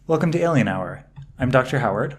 Welcome to Alien Hour. I'm Dr. Howard.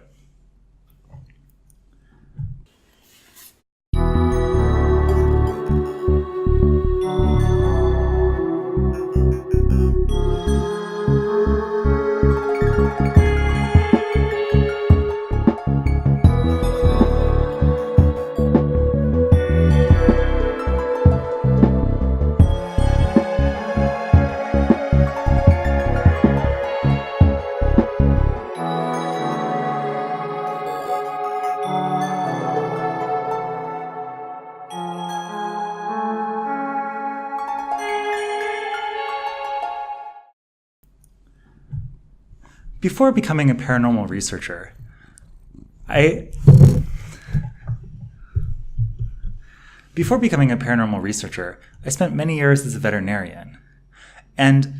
Before becoming a paranormal researcher, I spent many years as a veterinarian. And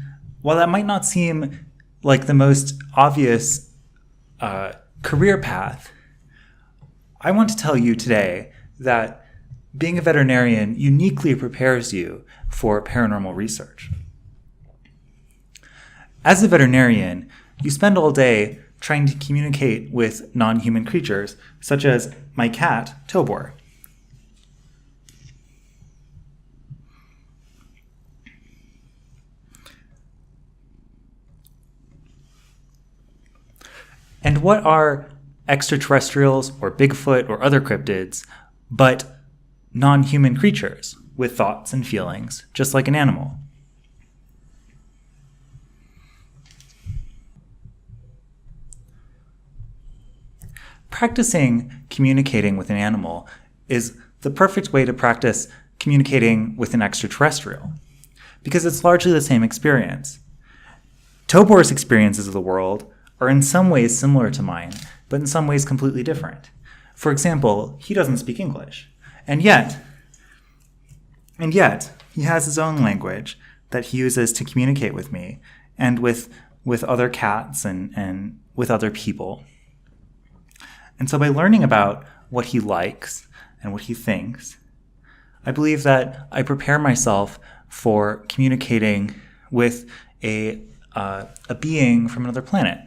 while that might not seem like the most obvious career path, I want to tell you today that being a veterinarian uniquely prepares you for paranormal research. As a veterinarian, you spend all day trying to communicate with non-human creatures, such as my cat, Tobor. And what are extraterrestrials or Bigfoot or other cryptids but non-human creatures with thoughts and feelings, just like an animal? Practicing communicating with an animal is the perfect way to practice communicating with an extraterrestrial, because it's largely the same experience. Tobor's experiences of the world are in some ways similar to mine, but in some ways completely different. For example, he doesn't speak English, and yet he has his own language that he uses to communicate with me and with other cats and with other people. And so by learning about what he likes and what he thinks, I believe that I prepare myself for communicating with a being from another planet,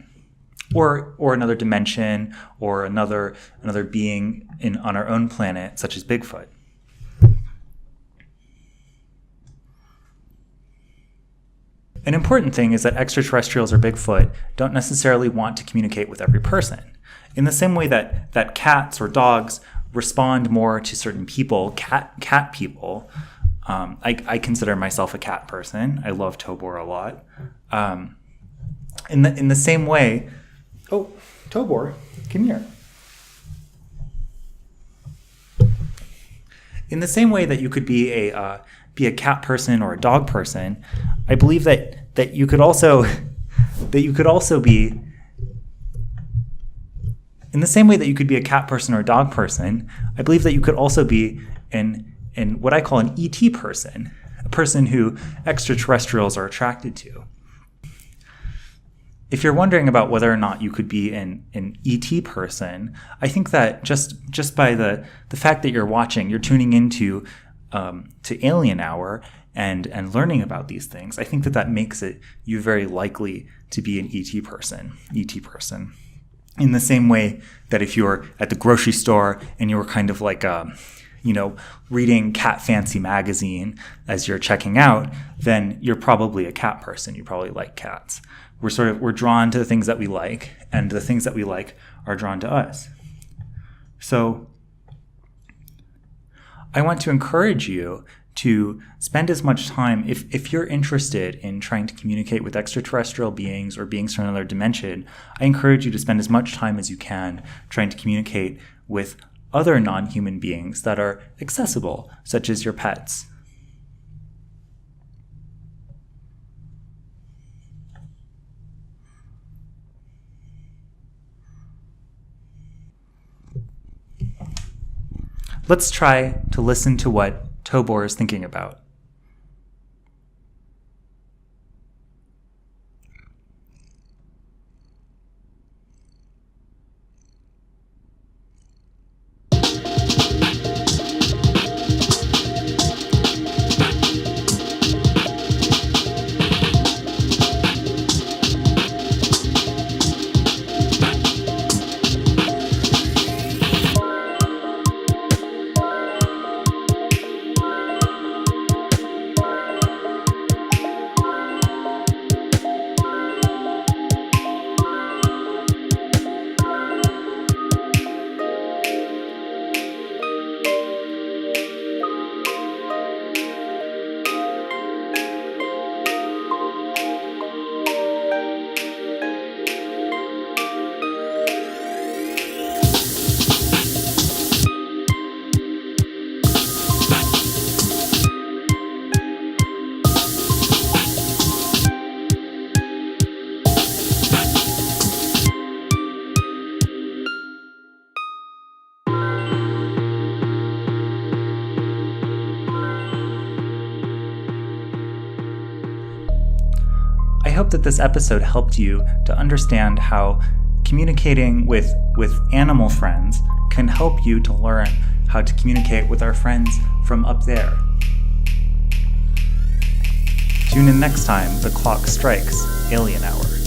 or another dimension, or another being on our own planet, such as Bigfoot. An important thing is that extraterrestrials or Bigfoot don't necessarily want to communicate with every person. In the same way that cats or dogs respond more to certain people, cat people, I consider myself a cat person. I love Tobor a lot. In the same way, oh, Tobor, come here. In the same way that you could be a cat person or a dog person, I believe that you could also be. In the same way that you could be a cat person or a dog person, I believe that you could also be in what I call an ET person, a person who extraterrestrials are attracted to. If you're wondering about whether or not you could be an ET person, I think that just by the fact that you're watching, you're tuning into to Alien Hour and learning about these things, I think that makes you very likely to be an ET person. In the same way that if you're at the grocery store and you were kind of like, reading Cat Fancy magazine as you're checking out, then you're probably a cat person. You probably like cats. We're drawn to the things that we like, and the things that we like are drawn to us. So I want to encourage you to spend as much time, if you're interested in trying to communicate with extraterrestrial beings or beings from another dimension, I encourage you to spend as much time as you can trying to communicate with other non-human beings that are accessible, such as your pets. Let's try to listen to what Tobor is thinking about. hope that this episode helped you to understand how communicating with animal friends can help you to learn how to communicate with our friends from up there. Tune in next time the clock strikes Alien Hour.